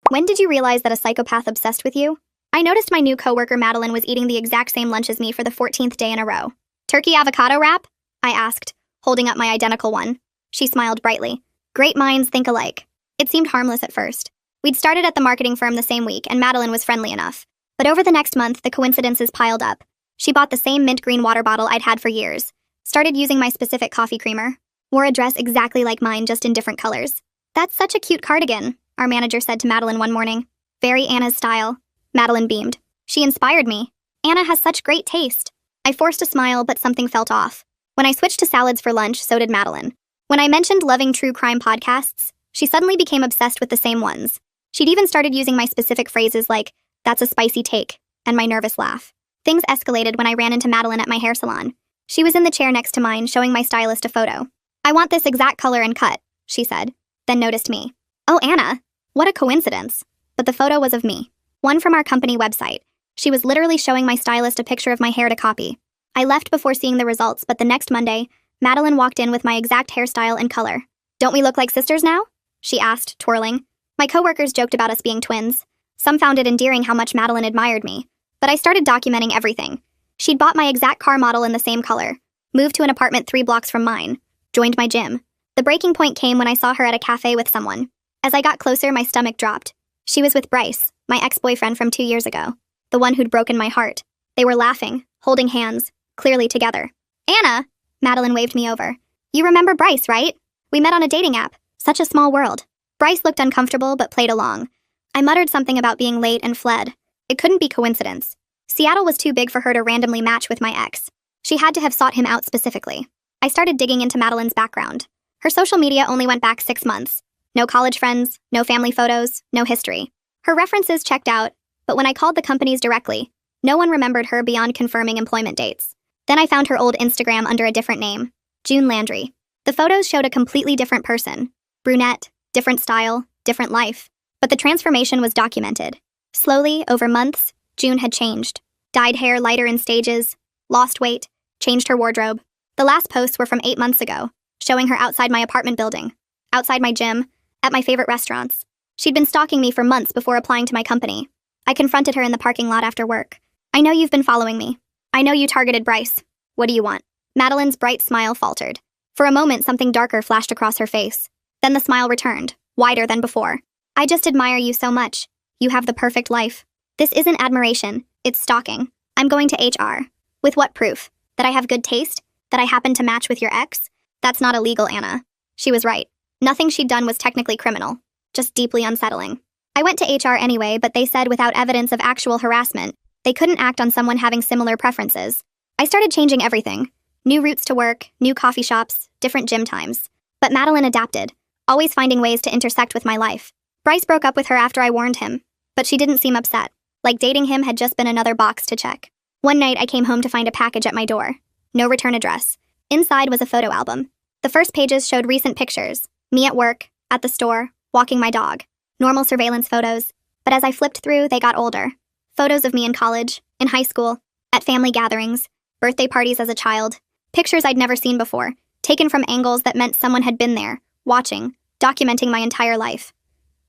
When did you realize that a psychopath obsessed with you? I noticed my new coworker Madeline was eating the exact same lunch as me for the 14th day in a row. Turkey avocado wrap? I asked, holding up my identical one. She smiled brightly. Great minds think alike. It seemed harmless at first. We'd started at the marketing firm the same week, and Madeline was friendly enough. But over the next month, the coincidences piled up. She bought the same mint green water bottle I'd had for years, started using my specific coffee creamer, wore a dress exactly like mine, just in different colors. That's such a cute cardigan, our manager said to Madeline one morning. Very Anna's style. Madeline beamed. She inspired me. Anna has such great taste. I forced a smile, but something felt off. When I switched to salads for lunch, so did Madeline. When I mentioned loving true crime podcasts, she suddenly became obsessed with the same ones. She'd even started using my specific phrases like, "That's a spicy take," and my nervous laugh. Things escalated when I ran into Madeline at my hair salon. She was in the chair next to mine, showing my stylist a photo. "I want this exact color and cut," she said, then noticed me. "Oh, Anna, what a coincidence." But the photo was of me. One from our company website. She was literally showing my stylist a picture of my hair to copy. I left before seeing the results, but the next Monday, Madeline walked in with my exact hairstyle and color. "Don't we look like sisters now?" she asked, twirling. My coworkers joked about us being twins. Some found it endearing how much Madeline admired me. But I started documenting everything. She'd bought my exact car model in the same color, moved to an apartment 3 blocks from mine, joined my gym. The breaking point came when I saw her at a cafe with someone. As I got closer, my stomach dropped. She was with Bryce, my ex-boyfriend from 2 years ago, the one who'd broken my heart. They were laughing, holding hands, clearly together. "Anna," Madeline waved me over. "You remember Bryce, right? We met on a dating app. Such a small world." Bryce looked uncomfortable but played along. I muttered something about being late and fled. It couldn't be coincidence. Seattle was too big for her to randomly match with my ex. She had to have sought him out specifically. I started digging into Madeline's background. Her social media only went back 6 months. No college friends, no family photos, no history. Her references checked out, but when I called the companies directly, no one remembered her beyond confirming employment dates. Then I found her old Instagram under a different name, June Landry. The photos showed a completely different person. Brunette, different style, different life. But the transformation was documented. Slowly, over months, June had changed. Dyed hair lighter in stages, lost weight, changed her wardrobe. The last posts were from 8 months ago, showing her outside my apartment building, outside my gym, at my favorite restaurants. She'd been stalking me for months before applying to my company. I confronted her in the parking lot after work. "I know you've been following me. I know you targeted Bryce. What do you want?" Madeline's bright smile faltered. For a moment, something darker flashed across her face. Then the smile returned, wider than before. "I just admire you so much. You have the perfect life. This isn't admiration, it's stalking. I'm going to HR. With what proof? That I have good taste? That I happen to match with your ex? That's not illegal, Anna." She was right. Nothing she'd done was technically criminal, just deeply unsettling. I went to HR anyway, but they said without evidence of actual harassment, they couldn't act on someone having similar preferences. I started changing everything. New routes to work, new coffee shops, different gym times. But Madeline adapted, always finding ways to intersect with my life. Bryce broke up with her after I warned him, but she didn't seem upset, like dating him had just been another box to check. One night I came home to find a package at my door. No return address. Inside was a photo album. The first pages showed recent pictures. Me at work, at the store, walking my dog. Normal surveillance photos. But as I flipped through, they got older. Photos of me in college, in high school, at family gatherings, birthday parties as a child. Pictures I'd never seen before, taken from angles that meant someone had been there, watching, documenting my entire life.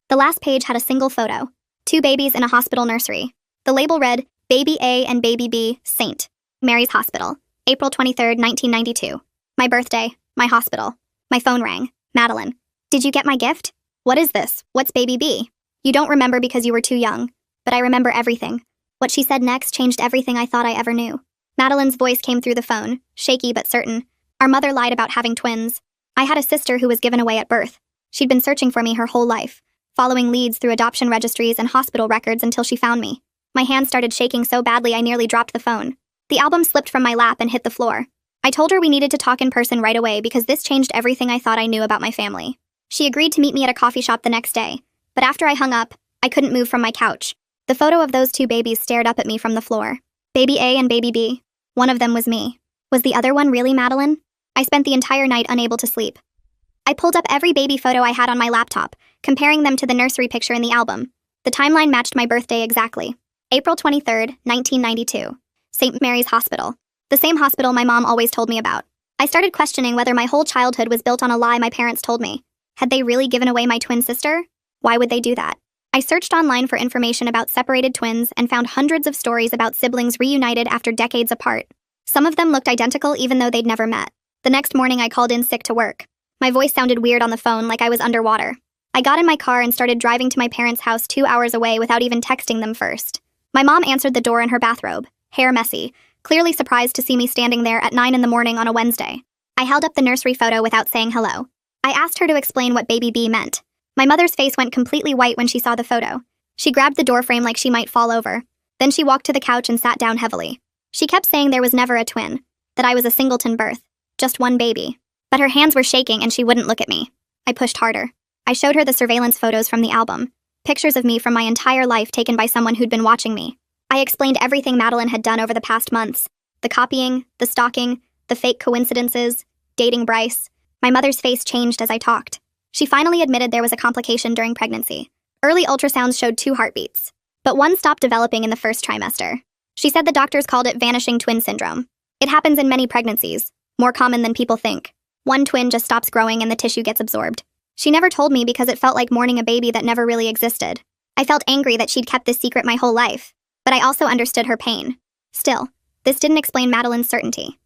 The last page had a single photo. 2 babies in a hospital nursery. The label read, "Baby A and Baby B, St. Mary's Hospital, April 23rd, 1992. My birthday, my hospital. My phone rang. Madeline. "Did you get my gift?" "What is this? What's Baby B?" "You don't remember because you were too young. But I remember everything." What she said next changed everything I thought I ever knew. Madeline's voice came through the phone, shaky but certain. "Our mother lied about having twins. I had a sister who was given away at birth. She'd been searching for me her whole life, following leads through adoption registries and hospital records until she found me." My hand started shaking so badly I nearly dropped the phone. The album slipped from my lap and hit the floor. I told her we needed to talk in person right away because this changed everything I thought I knew about my family. She agreed to meet me at a coffee shop the next day, but after I hung up, I couldn't move from my couch. The photo of those 2 babies stared up at me from the floor. Baby A and Baby B. One of them was me. Was the other one really Madeline? I spent the entire night unable to sleep. I pulled up every baby photo I had on my laptop, comparing them to the nursery picture in the album. The timeline matched my birthday exactly. April 23rd, 1992. St. Mary's Hospital. The same hospital my mom always told me about. I started questioning whether my whole childhood was built on a lie my parents told me. Had they really given away my twin sister? Why would they do that? I searched online for information about separated twins and found hundreds of stories about siblings reunited after decades apart. Some of them looked identical even though they'd never met. The next morning, I called in sick to work. My voice sounded weird on the phone, like I was underwater. I got in my car and started driving to my parents' house 2 hours away without even texting them first. My mom answered the door in her bathrobe, hair messy, clearly surprised to see me standing there at 9 in the morning on a Wednesday. I held up the nursery photo without saying hello. I asked her to explain what baby B meant. My mother's face went completely white when she saw the photo. She grabbed the doorframe like she might fall over. Then she walked to the couch and sat down heavily. She kept saying there was never a twin, that I was a singleton birth, just one baby. But her hands were shaking and she wouldn't look at me. I pushed harder. I showed her the surveillance photos from the album, pictures of me from my entire life taken by someone who'd been watching me. I explained everything Madeline had done over the past months. The copying, the stalking, the fake coincidences, dating Bryce. My mother's face changed as I talked. She finally admitted there was a complication during pregnancy. Early ultrasounds showed 2 heartbeats, but one stopped developing in the first trimester. She said the doctors called it vanishing twin syndrome. It happens in many pregnancies, more common than people think. One twin just stops growing and the tissue gets absorbed. She never told me because it felt like mourning a baby that never really existed. I felt angry that she'd kept this secret my whole life, but I also understood her pain. Still, this didn't explain Madeline's certainty.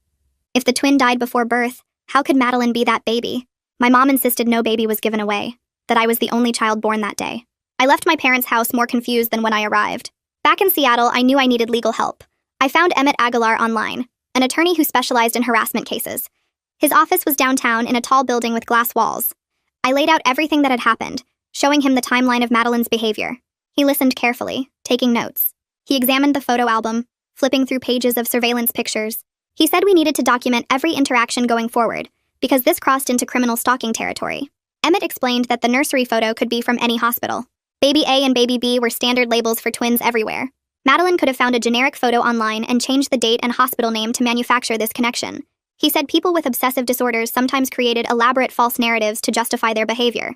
If the twin died before birth, how could Madeline be that baby? My mom insisted no baby was given away, that I was the only child born that day. I left my parents' house more confused than when I arrived. Back in Seattle, I knew I needed legal help. I found Emmett Aguilar online, an attorney who specialized in harassment cases. His office was downtown in a tall building with glass walls. I laid out everything that had happened, showing him the timeline of Madeline's behavior. He listened carefully, taking notes. He examined the photo album, flipping through pages of surveillance pictures. He said we needed to document every interaction going forward, because this crossed into criminal stalking territory. Emmett explained that the nursery photo could be from any hospital. Baby A and Baby B were standard labels for twins everywhere. Madeline could have found a generic photo online and changed the date and hospital name to manufacture this connection. He said people with obsessive disorders sometimes created elaborate false narratives to justify their behavior.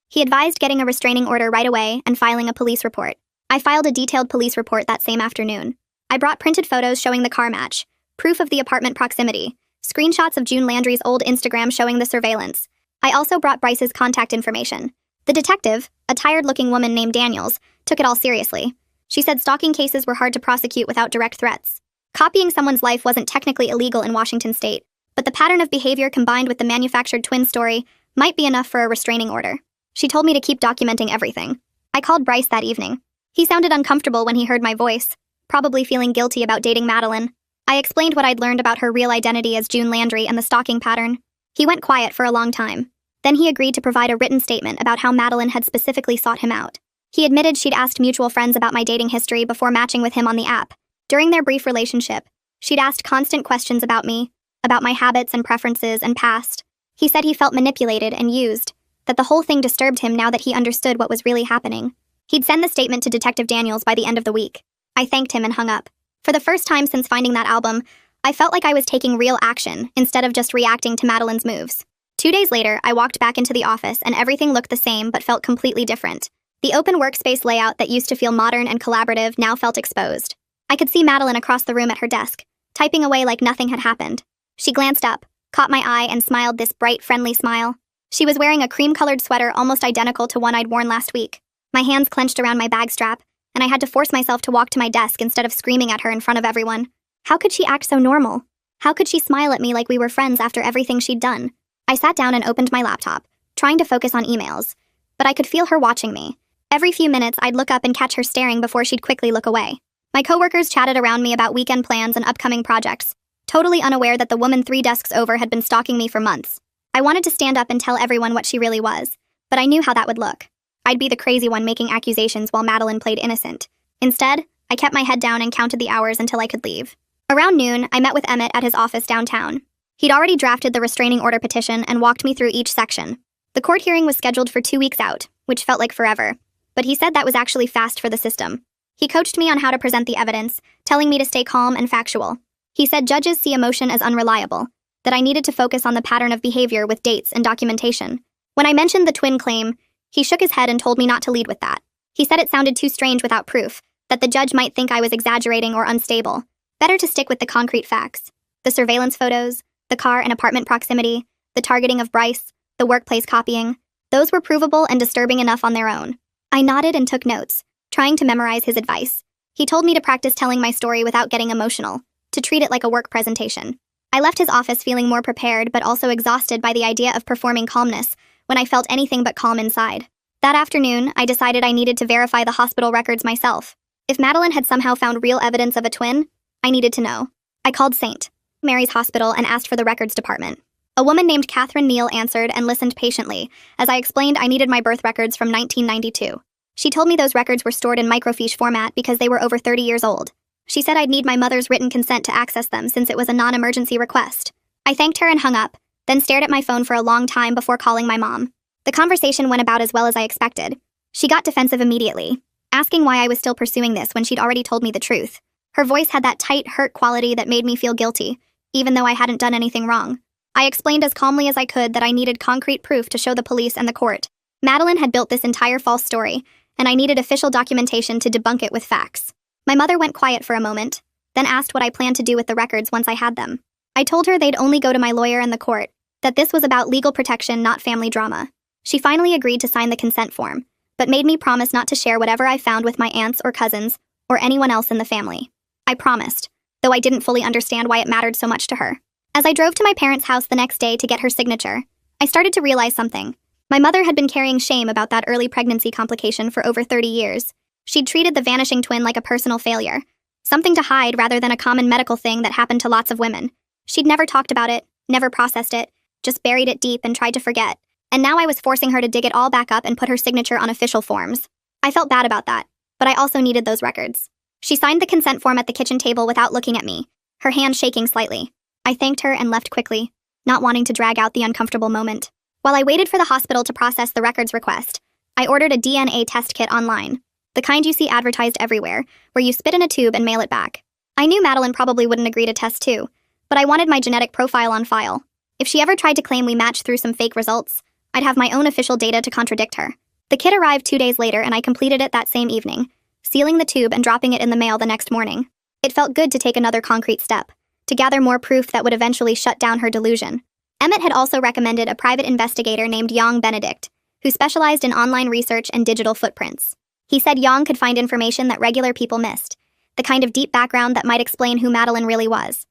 He advised getting a restraining order right away and filing a police report. I filed a detailed police report that same afternoon. I brought printed photos showing the car match, proof of the apartment proximity, screenshots of June Landry's old Instagram showing the surveillance. I also brought Bryce's contact information. The detective, a tired-looking woman named Daniels, took it all seriously. She said stalking cases were hard to prosecute without direct threats. Copying someone's life wasn't technically illegal in Washington state, but the pattern of behavior combined with the manufactured twin story might be enough for a restraining order. She told me to keep documenting everything. I called Bryce that evening. He sounded uncomfortable when he heard my voice, probably feeling guilty about dating Madeline. I explained what I'd learned about her real identity as June Landry and the stalking pattern. He went quiet for a long time. Then he agreed to provide a written statement about how Madeline had specifically sought him out. He admitted she'd asked mutual friends about my dating history before matching with him on the app. During their brief relationship, she'd asked constant questions about me, about my habits and preferences and past. He said he felt manipulated and used, that the whole thing disturbed him now that he understood what was really happening. He'd send the statement to Detective Daniels by the end of the week. I thanked him and hung up. For the first time since finding that album, I felt like I was taking real action instead of just reacting to Madeline's moves. 2 days later, I walked back into the office and everything looked the same but felt completely different. The open workspace layout that used to feel modern and collaborative now felt exposed. I could see Madeline across the room at her desk, typing away like nothing had happened. She glanced up, caught my eye, and smiled this bright, friendly smile. She was wearing a cream-colored sweater almost identical to one I'd worn last week. My hands clenched around my bag strap, and I had to force myself to walk to my desk instead of screaming at her in front of everyone. How could she act so normal? How could she smile at me like we were friends after everything she'd done? I sat down and opened my laptop, trying to focus on emails, but I could feel her watching me. Every few minutes, I'd look up and catch her staring before she'd quickly look away. My coworkers chatted around me about weekend plans and upcoming projects, totally unaware that the woman 3 desks over had been stalking me for months. I wanted to stand up and tell everyone what she really was, but I knew how that would look. I'd be the crazy one making accusations while Madeline played innocent. Instead, I kept my head down and counted the hours until I could leave. Around noon, I met with Emmett at his office downtown. He'd already drafted the restraining order petition and walked me through each section. The court hearing was scheduled for 2 weeks out, which felt like forever, but he said that was actually fast for the system. He coached me on how to present the evidence, telling me to stay calm and factual. He said judges see emotion as unreliable, that I needed to focus on the pattern of behavior with dates and documentation. When I mentioned the twin claim, he shook his head and told me not to lead with that. He said it sounded too strange without proof, that the judge might think I was exaggerating or unstable. Better to stick with the concrete facts. The surveillance photos, the car and apartment proximity, the targeting of Bryce, the workplace copying. Those were provable and disturbing enough on their own. I nodded and took notes, trying to memorize his advice. He told me to practice telling my story without getting emotional, to treat it like a work presentation. I left his office feeling more prepared but also exhausted by the idea of performing calmness when I felt anything but calm inside. That afternoon, I decided I needed to verify the hospital records myself. If Madeline had somehow found real evidence of a twin, I needed to know. I called St. Mary's Hospital and asked for the records department. A woman named Catherine Neal answered and listened patiently as I explained I needed my birth records from 1992. She told me those records were stored in microfiche format because they were over 30 years old. She said I'd need my mother's written consent to access them since it was a non-emergency request. I thanked her and hung up, then stared at my phone for a long time before calling my mom. The conversation went about as well as I expected. She got defensive immediately, asking why I was still pursuing this when she'd already told me the truth. Her voice had that tight, hurt quality that made me feel guilty, even though I hadn't done anything wrong. I explained as calmly as I could that I needed concrete proof to show the police and the court. Madeline had built this entire false story, and I needed official documentation to debunk it with facts. My mother went quiet for a moment, then asked what I planned to do with the records once I had them. I told her they'd only go to my lawyer and the court, that this was about legal protection, not family drama. She finally agreed to sign the consent form, but made me promise not to share whatever I found with my aunts or cousins or anyone else in the family. I promised, though I didn't fully understand why it mattered so much to her. As I drove to my parents' house the next day to get her signature, I started to realize something. My mother had been carrying shame about that early pregnancy complication for over 30 years. She'd treated the vanishing twin like a personal failure, something to hide rather than a common medical thing that happened to lots of women. She'd never talked about it, never processed it, just buried it deep and tried to forget. And now I was forcing her to dig it all back up and put her signature on official forms. I felt bad about that, but I also needed those records. She signed the consent form at the kitchen table without looking at me, her hand shaking slightly. I thanked her and left quickly, not wanting to drag out the uncomfortable moment. While I waited for the hospital to process the records request, I ordered a DNA test kit online, the kind you see advertised everywhere, where you spit in a tube and mail it back. I knew Madeline probably wouldn't agree to test too, but I wanted my genetic profile on file. If she ever tried to claim we matched through some fake results, I'd have my own official data to contradict her. The kit arrived 2 days later and I completed it that same evening, sealing the tube and dropping it in the mail the next morning. It felt good to take another concrete step, to gather more proof that would eventually shut down her delusion. Emmett had also recommended a private investigator named Yang Benedict, who specialized in online research and digital footprints. He said Yang could find information that regular people missed, the kind of deep background that might explain who Madeline really was.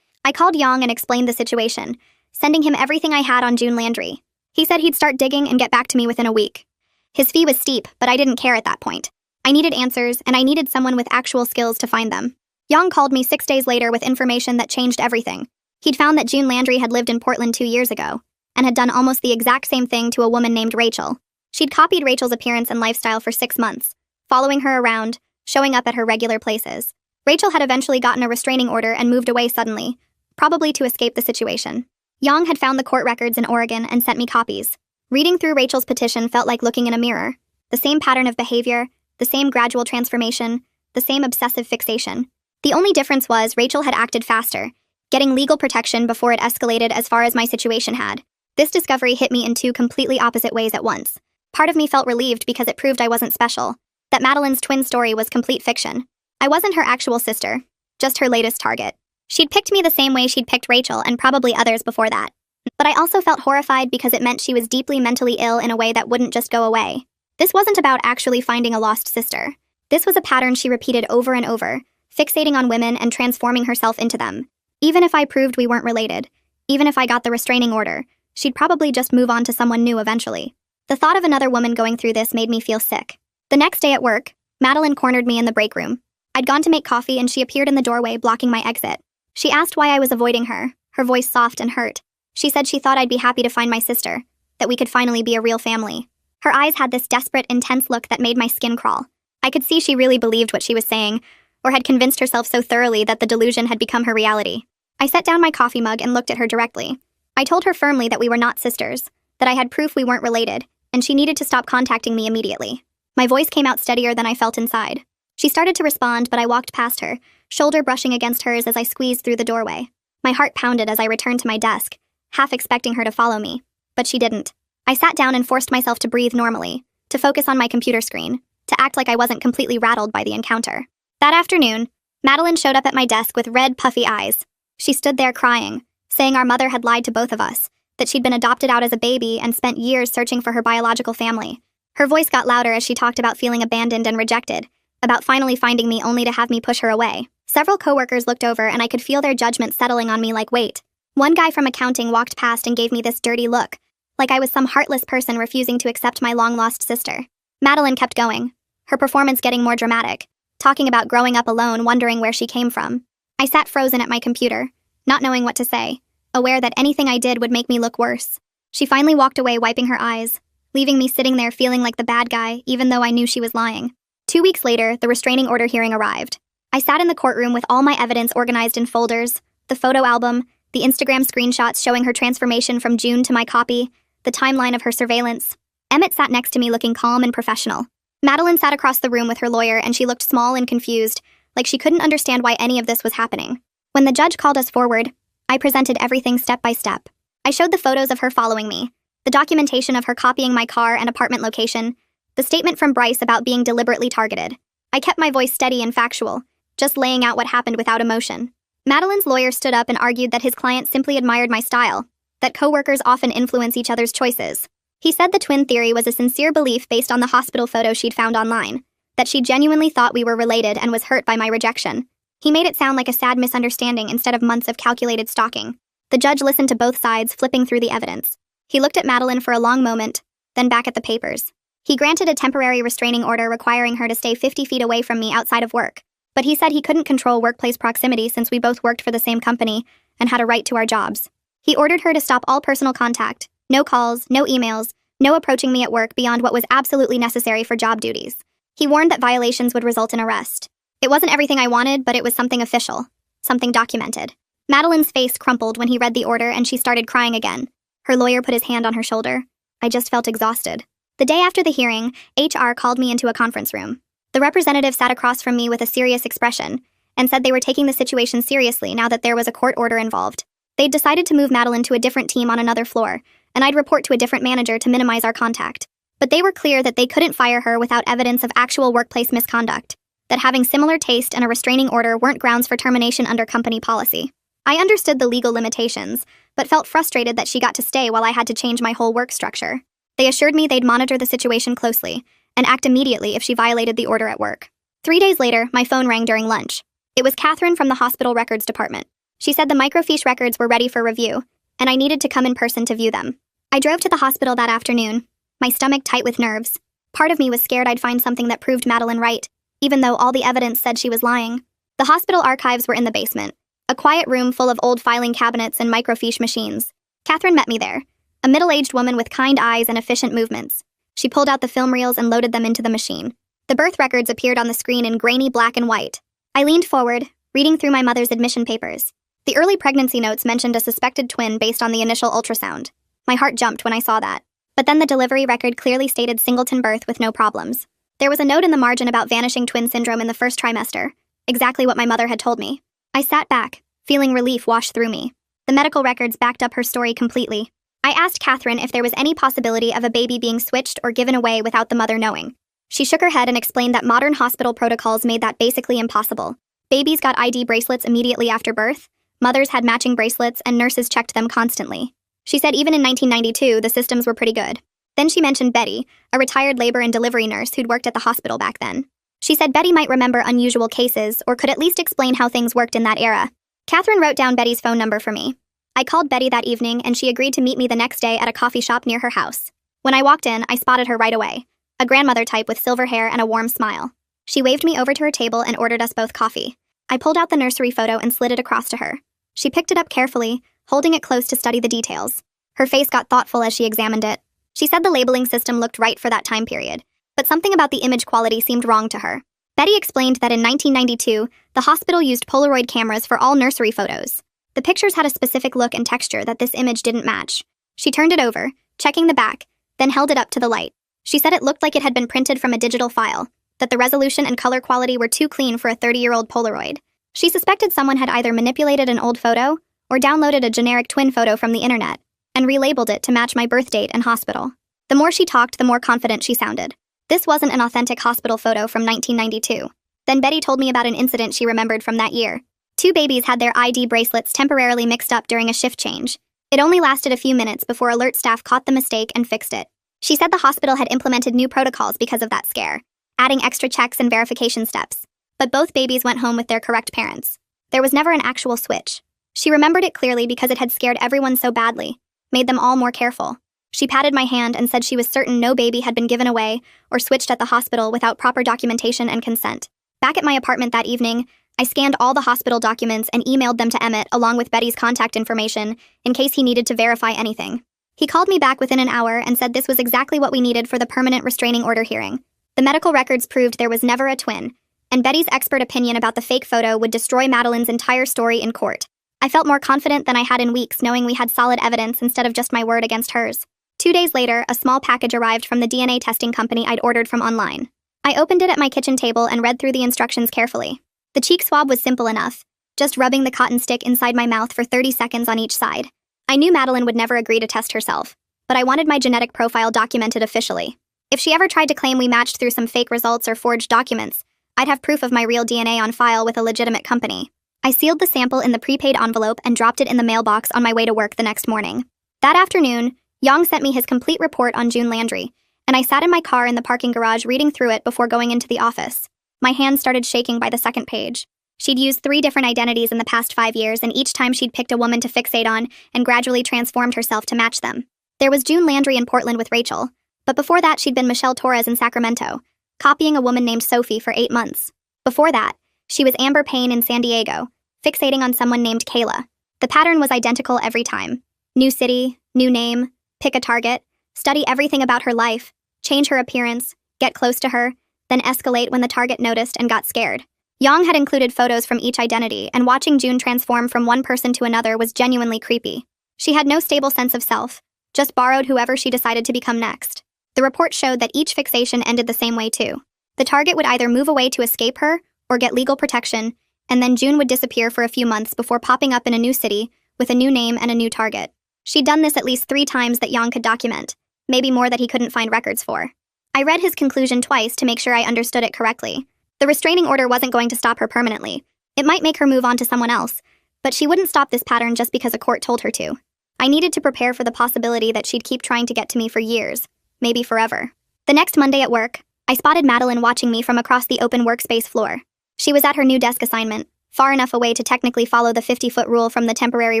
I called Yang and explained the situation, sending him everything I had on June Landry. He said he'd start digging and get back to me within a week. His fee was steep, but I didn't care at that point. I needed answers, and I needed someone with actual skills to find them. Yang called me 6 days later with information that changed everything. He'd found that June Landry had lived in Portland 2 years ago, and had done almost the exact same thing to a woman named Rachel. She'd copied Rachel's appearance and lifestyle for 6 months, following her around, showing up at her regular places. Rachel had eventually gotten a restraining order and moved away suddenly, probably to escape the situation. Yang had found the court records in Oregon and sent me copies. Reading through Rachel's petition felt like looking in a mirror. The same pattern of behavior, the same gradual transformation, the same obsessive fixation. The only difference was Rachel had acted faster, getting legal protection before it escalated as far as my situation had. This discovery hit me in 2 completely opposite ways at once. Part of me felt relieved because it proved I wasn't special, that Madeline's twin story was complete fiction. I wasn't her actual sister, just her latest target. She'd picked me the same way she'd picked Rachel and probably others before that. But I also felt horrified because it meant she was deeply mentally ill in a way that wouldn't just go away. This wasn't about actually finding a lost sister. This was a pattern she repeated over and over, fixating on women and transforming herself into them. Even if I proved we weren't related, even if I got the restraining order, she'd probably just move on to someone new eventually. The thought of another woman going through this made me feel sick. The next day at work, Madeline cornered me in the break room. I'd gone to make coffee and she appeared in the doorway blocking my exit. She asked why I was avoiding her, her voice soft and hurt. She said she thought I'd be happy to find my sister, that we could finally be a real family. Her eyes had this desperate, intense look that made my skin crawl. I could see she really believed what she was saying, or had convinced herself so thoroughly that the delusion had become her reality. I set down my coffee mug and looked at her directly. I told her firmly that we were not sisters, that I had proof we weren't related, and she needed to stop contacting me immediately. My voice came out steadier than I felt inside. She started to respond, but I walked past her, shoulder brushing against hers as I squeezed through the doorway. My heart pounded as I returned to my desk, half expecting her to follow me, but she didn't. I sat down and forced myself to breathe normally, to focus on my computer screen, to act like I wasn't completely rattled by the encounter. That afternoon, Madeline showed up at my desk with red, puffy eyes. She stood there crying, saying our mother had lied to both of us, that she'd been adopted out as a baby and spent years searching for her biological family. Her voice got louder as she talked about feeling abandoned and rejected, about finally finding me only to have me push her away. Several coworkers looked over and I could feel their judgment settling on me like weight. One guy from accounting walked past and gave me this dirty look, like I was some heartless person refusing to accept my long-lost sister. Madeline kept going, her performance getting more dramatic, talking about growing up alone, wondering where she came from. I sat frozen at my computer, not knowing what to say, aware that anything I did would make me look worse. She finally walked away, wiping her eyes, leaving me sitting there feeling like the bad guy, even though I knew she was lying. 2 weeks later, the restraining order hearing arrived. I sat in the courtroom with all my evidence organized in folders, the photo album, the Instagram screenshots showing her transformation from June to my copy, the timeline of her surveillance. Emmett sat next to me looking calm and professional. Madeline sat across the room with her lawyer and she looked small and confused, like she couldn't understand why any of this was happening. When the judge called us forward, I presented everything step by step. I showed the photos of her following me, the documentation of her copying my car and apartment location, the statement from Bryce about being deliberately targeted. I kept my voice steady and factual, just laying out what happened without emotion. Madeline's lawyer stood up and argued that his client simply admired my style, that coworkers often influence each other's choices. He said the twin theory was a sincere belief based on the hospital photo she'd found online, that she genuinely thought we were related and was hurt by my rejection. He made it sound like a sad misunderstanding instead of months of calculated stalking. The judge listened to both sides, flipping through the evidence. He looked at Madeline for a long moment, then back at the papers. He granted a temporary restraining order requiring her to stay 50 feet away from me outside of work, but he said he couldn't control workplace proximity since we both worked for the same company and had a right to our jobs. He ordered her to stop all personal contact, no calls, no emails, no approaching me at work beyond what was absolutely necessary for job duties. He warned that violations would result in arrest. It wasn't everything I wanted, but it was something official, something documented. Madeline's face crumpled when he read the order and she started crying again. Her lawyer put his hand on her shoulder. I just felt exhausted. The day after the hearing, HR called me into a conference room. The representative sat across from me with a serious expression and said they were taking the situation seriously now that there was a court order involved. They'd decided to move Madeline to a different team on another floor, and I'd report to a different manager to minimize our contact. But they were clear that they couldn't fire her without evidence of actual workplace misconduct, that having similar taste and a restraining order weren't grounds for termination under company policy. I understood the legal limitations, but felt frustrated that she got to stay while I had to change my whole work structure. They assured me they'd monitor the situation closely and act immediately if she violated the order at work. 3 days later, my phone rang during lunch. It was Catherine from the hospital records department. She said the microfiche records were ready for review, and I needed to come in person to view them. I drove to the hospital that afternoon, my stomach tight with nerves. Part of me was scared I'd find something that proved Madeline right, even though all the evidence said she was lying. The hospital archives were in the basement, a quiet room full of old filing cabinets and microfiche machines. Catherine met me there, a middle-aged woman with kind eyes and efficient movements. She pulled out the film reels and loaded them into the machine. The birth records appeared on the screen in grainy black and white. I leaned forward, reading through my mother's admission papers. The early pregnancy notes mentioned a suspected twin based on the initial ultrasound. My heart jumped when I saw that. But then the delivery record clearly stated singleton birth with no problems. There was a note in the margin about vanishing twin syndrome in the first trimester, exactly what my mother had told me. I sat back, feeling relief wash through me. The medical records backed up her story completely. I asked Catherine if there was any possibility of a baby being switched or given away without the mother knowing. She shook her head and explained that modern hospital protocols made that basically impossible. Babies got ID bracelets immediately after birth, mothers had matching bracelets, and nurses checked them constantly. She said even in 1992, the systems were pretty good. Then she mentioned Betty, a retired labor and delivery nurse who'd worked at the hospital back then. She said Betty might remember unusual cases or could at least explain how things worked in that era. Catherine wrote down Betty's phone number for me. I called Betty that evening and she agreed to meet me the next day at a coffee shop near her house. When I walked in, I spotted her right away, a grandmother type with silver hair and a warm smile. She waved me over to her table and ordered us both coffee. I pulled out the nursery photo and slid it across to her. She picked it up carefully, holding it close to study the details. Her face got thoughtful as she examined it. She said the labeling system looked right for that time period, but something about the image quality seemed wrong to her. Betty explained that in 1992, the hospital used Polaroid cameras for all nursery photos. The pictures had a specific look and texture that this image didn't match. She turned it over, checking the back, then held it up to the light. She said it looked like it had been printed from a digital file, that the resolution and color quality were too clean for a 30-year-old Polaroid. She suspected someone had either manipulated an old photo or downloaded a generic twin photo from the internet and relabeled it to match my birth date and hospital. The more she talked, the more confident she sounded. This wasn't an authentic hospital photo from 1992. Then Betty told me about an incident she remembered from that year. 2 babies had their ID bracelets temporarily mixed up during a shift change. It only lasted a few minutes before alert staff caught the mistake and fixed it. She said the hospital had implemented new protocols because of that scare, adding extra checks and verification steps. But both babies went home with their correct parents. There was never an actual switch. She remembered it clearly because it had scared everyone so badly, made them all more careful. She patted my hand and said she was certain no baby had been given away or switched at the hospital without proper documentation and consent. Back at my apartment that evening, I scanned all the hospital documents and emailed them to Emmett along with Betty's contact information in case he needed to verify anything. He called me back within an hour and said this was exactly what we needed for the permanent restraining order hearing. The medical records proved there was never a twin, and Betty's expert opinion about the fake photo would destroy Madeline's entire story in court. I felt more confident than I had in weeks knowing we had solid evidence instead of just my word against hers. 2 days later, a small package arrived from the DNA testing company I'd ordered from online. I opened it at my kitchen table and read through the instructions carefully. The cheek swab was simple enough, just rubbing the cotton stick inside my mouth for 30 seconds on each side. I knew Madeline would never agree to test herself, but I wanted my genetic profile documented officially. If she ever tried to claim we matched through some fake results or forged documents, I'd have proof of my real DNA on file with a legitimate company. I sealed the sample in the prepaid envelope and dropped it in the mailbox on my way to work the next morning. That afternoon, Yang sent me his complete report on June Landry, and I sat in my car in the parking garage reading through it before going into the office. My hands started shaking by the second page. She'd used 3 different identities in the past 5 years, and each time she'd picked a woman to fixate on and gradually transformed herself to match them. There was June Landry in Portland with Rachel, but before that she'd been Michelle Torres in Sacramento, copying a woman named Sophie for 8 months. Before that, she was Amber Payne in San Diego, fixating on someone named Kayla. The pattern was identical every time. New city, new name, pick a target, study everything about her life, change her appearance, get close to her, then escalate when the target noticed and got scared. Yang had included photos from each identity, and watching June transform from one person to another was genuinely creepy. She had no stable sense of self, just borrowed whoever she decided to become next. The report showed that each fixation ended the same way too. The target would either move away to escape her or get legal protection, and then June would disappear for a few months before popping up in a new city with a new name and a new target. She'd done this at least 3 times that Yang could document, maybe more that he couldn't find records for. I read his conclusion twice to make sure I understood it correctly. The restraining order wasn't going to stop her permanently. It might make her move on to someone else, but she wouldn't stop this pattern just because a court told her to. I needed to prepare for the possibility that she'd keep trying to get to me for years, maybe forever. The next Monday at work, I spotted Madeline watching me from across the open workspace floor. She was at her new desk assignment, far enough away to technically follow the 50-foot rule from the temporary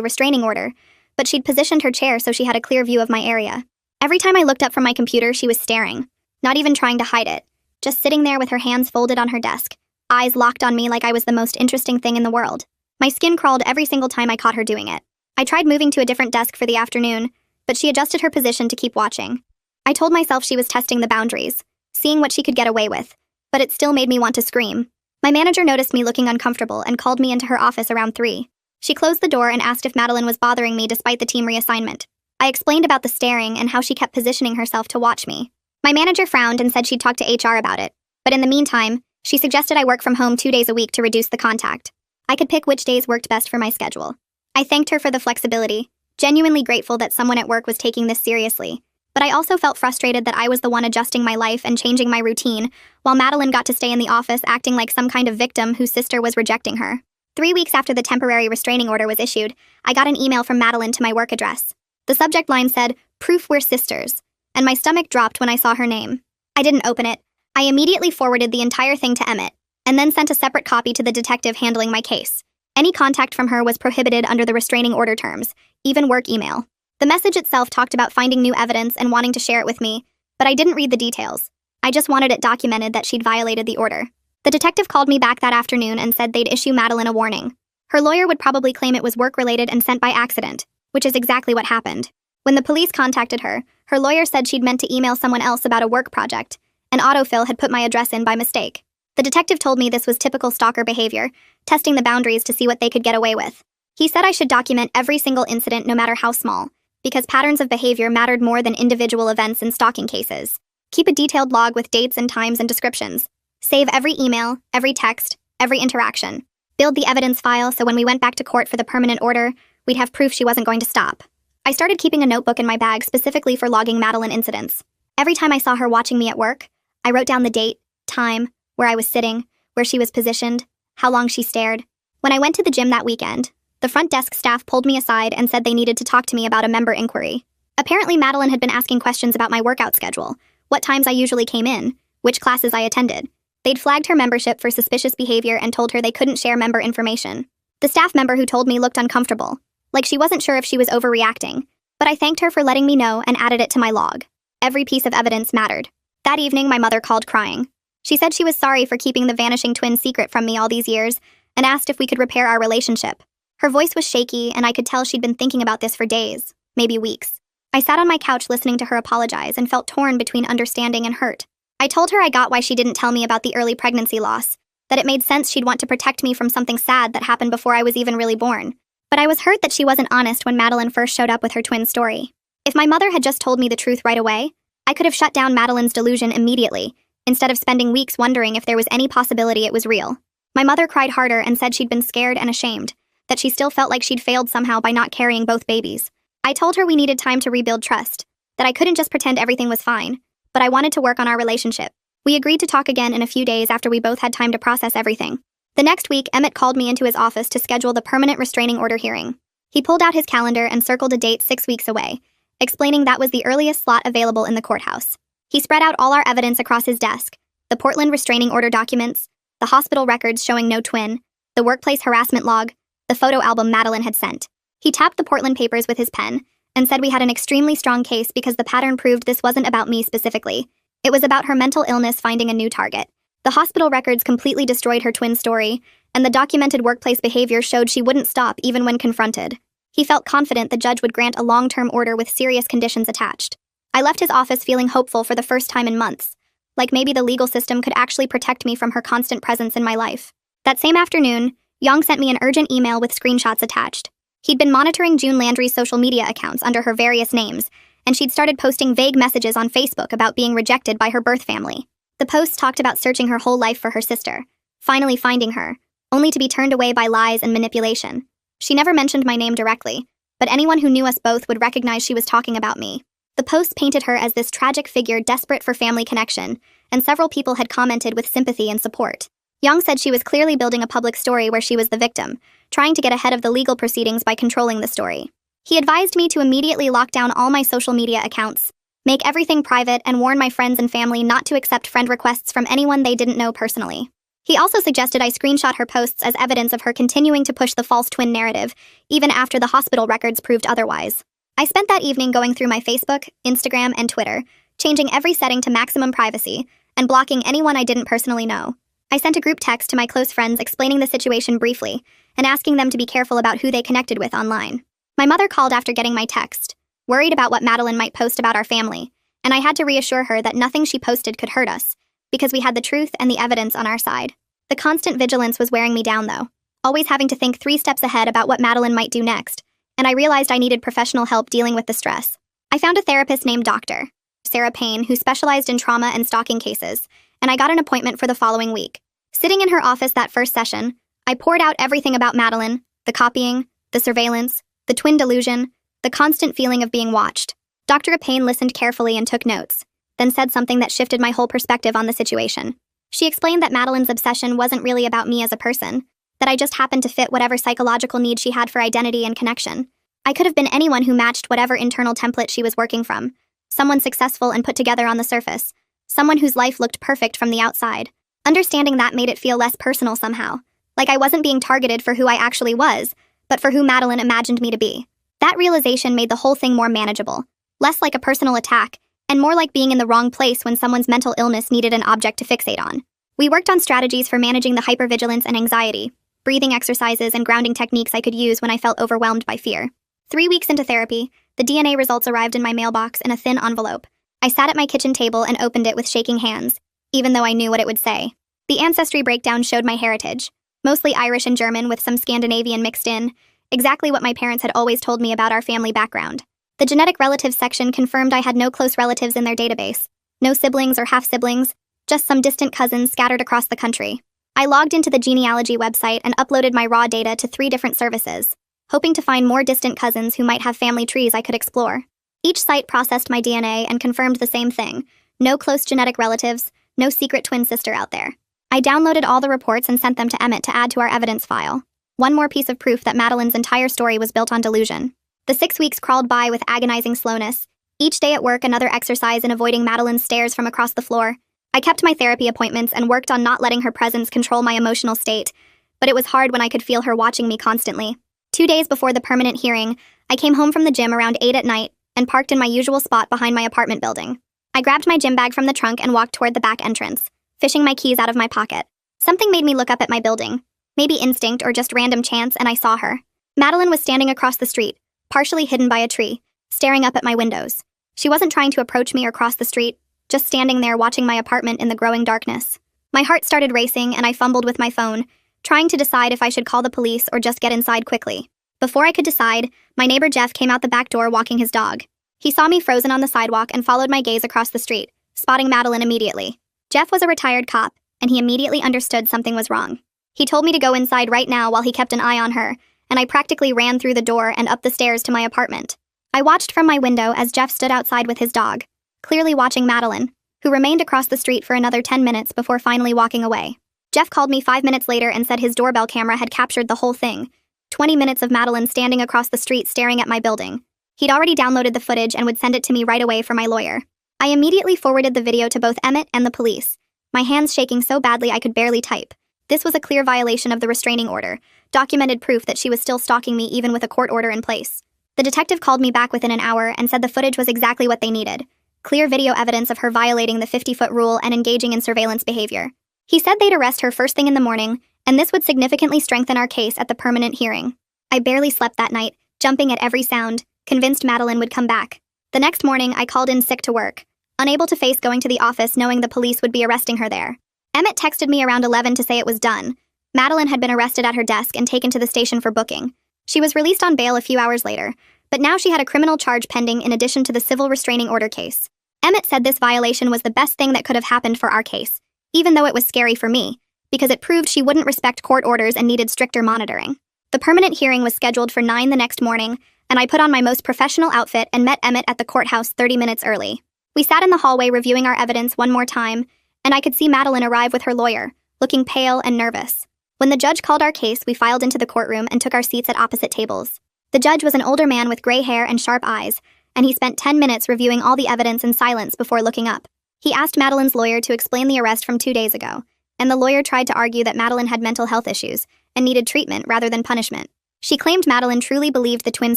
restraining order, but she'd positioned her chair so she had a clear view of my area. Every time I looked up from my computer, she was staring, not even trying to hide it, just sitting there with her hands folded on her desk, eyes locked on me like I was the most interesting thing in the world. My skin crawled every single time I caught her doing it. I tried moving to a different desk for the afternoon, but she adjusted her position to keep watching. I told myself she was testing the boundaries, seeing what she could get away with, but it still made me want to scream. My manager noticed me looking uncomfortable and called me into her office around 3. She closed the door and asked if Madeline was bothering me despite the team reassignment. I explained about the staring and how she kept positioning herself to watch me. My manager frowned and said she'd talk to HR about it, but in the meantime, she suggested I work from home 2 days a week to reduce the contact. I could pick which days worked best for my schedule. I thanked her for the flexibility, genuinely grateful that someone at work was taking this seriously, but I also felt frustrated that I was the one adjusting my life and changing my routine, while Madeline got to stay in the office acting like some kind of victim whose sister was rejecting her. 3 weeks after the temporary restraining order was issued, I got an email from Madeline to my work address. The subject line said, "Proof we're sisters," and my stomach dropped when I saw her name. I didn't open it. I immediately forwarded the entire thing to Emmett, and then sent a separate copy to the detective handling my case. Any contact from her was prohibited under the restraining order terms, even work email. The message itself talked about finding new evidence and wanting to share it with me, but I didn't read the details. I just wanted it documented that she'd violated the order. The detective called me back that afternoon and said they'd issue Madeline a warning. Her lawyer would probably claim it was work-related and sent by accident, which is exactly what happened. When the police contacted her, her lawyer said she'd meant to email someone else about a work project, and autofill had put my address in by mistake. The detective told me this was typical stalker behavior, testing the boundaries to see what they could get away with. He said I should document every single incident no matter how small, because patterns of behavior mattered more than individual events in stalking cases. Keep a detailed log with dates and times and descriptions. Save every email, every text, every interaction. Build the evidence file so when we went back to court for the permanent order, we'd have proof she wasn't going to stop. I started keeping a notebook in my bag specifically for logging Madeline incidents. Every time I saw her watching me at work, I wrote down the date, time, where I was sitting, where she was positioned, how long she stared. When I went to the gym that weekend, the front desk staff pulled me aside and said they needed to talk to me about a member inquiry. Apparently, Madeline had been asking questions about my workout schedule, what times I usually came in, which classes I attended. They'd flagged her membership for suspicious behavior and told her they couldn't share member information. The staff member who told me looked uncomfortable, like she wasn't sure if she was overreacting, but I thanked her for letting me know and added it to my log. Every piece of evidence mattered. That evening, my mother called crying. She said she was sorry for keeping the vanishing twin secret from me all these years and asked if we could repair our relationship. Her voice was shaky, and I could tell she'd been thinking about this for days, maybe weeks. I sat on my couch listening to her apologize and felt torn between understanding and hurt. I told her I got why she didn't tell me about the early pregnancy loss, that it made sense she'd want to protect me from something sad that happened before I was even really born. But I was hurt that she wasn't honest when Madeline first showed up with her twin story. If my mother had just told me the truth right away, I could have shut down Madeline's delusion immediately, instead of spending weeks wondering if there was any possibility it was real. My mother cried harder and said she'd been scared and ashamed, that she still felt like she'd failed somehow by not carrying both babies. I told her we needed time to rebuild trust, that I couldn't just pretend everything was fine, but I wanted to work on our relationship. We agreed to talk again in a few days after we both had time to process everything. The next week, Emmett called me into his office to schedule the permanent restraining order hearing. He pulled out his calendar and circled a date 6 weeks away, explaining that was the earliest slot available in the courthouse. He spread out all our evidence across his desk: the Portland restraining order documents, the hospital records showing no twin, the workplace harassment log, the photo album Madeline had sent. He tapped the Portland papers with his pen and said we had an extremely strong case because the pattern proved this wasn't about me specifically. It was about her mental illness finding a new target. The hospital records completely destroyed her twin story, and the documented workplace behavior showed she wouldn't stop even when confronted. He felt confident the judge would grant a long-term order with serious conditions attached. I left his office feeling hopeful for the first time in months, like maybe the legal system could actually protect me from her constant presence in my life. That same afternoon, Young sent me an urgent email with screenshots attached. He'd been monitoring June Landry's social media accounts under her various names, and she'd started posting vague messages on Facebook about being rejected by her birth family. The posts talked about searching her whole life for her sister, finally finding her, only to be turned away by lies and manipulation. She never mentioned my name directly, but anyone who knew us both would recognize she was talking about me. The posts painted her as this tragic figure desperate for family connection, and several people had commented with sympathy and support. Young said she was clearly building a public story where she was the victim, trying to get ahead of the legal proceedings by controlling the story. He advised me to immediately lock down all my social media accounts, make everything private, and warn my friends and family not to accept friend requests from anyone they didn't know personally. He also suggested I screenshot her posts as evidence of her continuing to push the false twin narrative, even after the hospital records proved otherwise. I spent that evening going through my Facebook, Instagram, and Twitter, changing every setting to maximum privacy, and blocking anyone I didn't personally know. I sent a group text to my close friends explaining the situation briefly, and asking them to be careful about who they connected with online. My mother called after getting my text, worried about what Madeline might post about our family, and I had to reassure her that nothing she posted could hurt us, because we had the truth and the evidence on our side. The constant vigilance was wearing me down, though, always having to think 3 steps ahead about what Madeline might do next, and I realized I needed professional help dealing with the stress. I found a therapist named Dr. Sarah Payne, who specialized in trauma and stalking cases, and I got an appointment for the following week. Sitting in her office that first session, I poured out everything about Madeline: the copying, the surveillance, the twin delusion, the constant feeling of being watched. Dr. Payne listened carefully and took notes, then said something that shifted my whole perspective on the situation. She explained that Madeline's obsession wasn't really about me as a person, that I just happened to fit whatever psychological need she had for identity and connection. I could have been anyone who matched whatever internal template she was working from, someone successful and put together on the surface, someone whose life looked perfect from the outside. Understanding that made it feel less personal somehow, like I wasn't being targeted for who I actually was, but for who Madeline imagined me to be. That realization made the whole thing more manageable, less like a personal attack, and more like being in the wrong place when someone's mental illness needed an object to fixate on. We worked on strategies for managing the hypervigilance and anxiety, breathing exercises and grounding techniques I could use when I felt overwhelmed by fear. 3 weeks into therapy, the DNA results arrived in my mailbox in a thin envelope. I sat at my kitchen table and opened it with shaking hands, even though I knew what it would say. The ancestry breakdown showed my heritage, mostly Irish and German with some Scandinavian mixed in, exactly what my parents had always told me about our family background. The genetic relatives section confirmed I had no close relatives in their database, no siblings or half-siblings, just some distant cousins scattered across the country. I logged into the genealogy website and uploaded my raw data to 3 different services, hoping to find more distant cousins who might have family trees I could explore. Each site processed my DNA and confirmed the same thing: no close genetic relatives, no secret twin sister out there. I downloaded all the reports and sent them to Emmett to add to our evidence file. One more piece of proof that Madeline's entire story was built on delusion. The 6 weeks crawled by with agonizing slowness, Each day at work, another exercise in avoiding Madeline's stares from across the floor. I kept my therapy appointments and worked on not letting her presence control my emotional state, but it was hard when I could feel her watching me constantly. 2 days before the permanent hearing, I came home from the gym around 8 at night and parked in my usual spot behind my apartment building. I grabbed my gym bag from the trunk and walked toward the back entrance, fishing my keys out of my pocket. Something made me look up at my building. Maybe instinct or just random chance, and I saw her. Madeline was standing across the street, partially hidden by a tree, staring up at my windows. She wasn't trying to approach me or cross the street, just standing there watching my apartment in the growing darkness. My heart started racing and I fumbled with my phone, trying to decide if I should call the police or just get inside quickly. Before I could decide, my neighbor Jeff came out the back door walking his dog. He saw me frozen on the sidewalk and followed my gaze across the street, spotting Madeline immediately. Jeff was a retired cop, and he immediately understood something was wrong. He told me to go inside right now while he kept an eye on her, and I practically ran through the door and up the stairs to my apartment. I watched from my window as Jeff stood outside with his dog, clearly watching Madeline, who remained across the street for another 10 minutes before finally walking away. Jeff called me 5 minutes later and said his doorbell camera had captured the whole thing. 20 minutes of Madeline standing across the street staring at my building. He'd already downloaded the footage and would send it to me right away for my lawyer. I immediately forwarded the video to both Emmett and the police, my hands shaking so badly I could barely type. This was a clear violation of the restraining order, documented proof that she was still stalking me even with a court order in place. The detective called me back within an hour and said the footage was exactly what they needed. Clear video evidence of her violating the 50-foot rule and engaging in surveillance behavior. He said they'd arrest her first thing in the morning, and this would significantly strengthen our case at the permanent hearing. I barely slept that night, jumping at every sound, convinced Madeline would come back. The next morning, I called in sick to work, unable to face going to the office knowing the police would be arresting her there. Emmett texted me around 11 to say it was done. Madeline had been arrested at her desk and taken to the station for booking. She was released on bail a few hours later, but now she had a criminal charge pending in addition to the civil restraining order case. Emmett said this violation was the best thing that could have happened for our case, even though it was scary for me, because it proved she wouldn't respect court orders and needed stricter monitoring. The permanent hearing was scheduled for 9 the next morning, and I put on my most professional outfit and met Emmett at the courthouse 30 minutes early. We sat in the hallway reviewing our evidence one more time, and I could see Madeline arrive with her lawyer, looking pale and nervous. When the judge called our case, we filed into the courtroom and took our seats at opposite tables. The judge was an older man with gray hair and sharp eyes, and he spent 10 minutes reviewing all the evidence in silence before looking up. He asked Madeline's lawyer to explain the arrest from 2 days ago, and the lawyer tried to argue that Madeline had mental health issues and needed treatment rather than punishment. She claimed Madeline truly believed the twin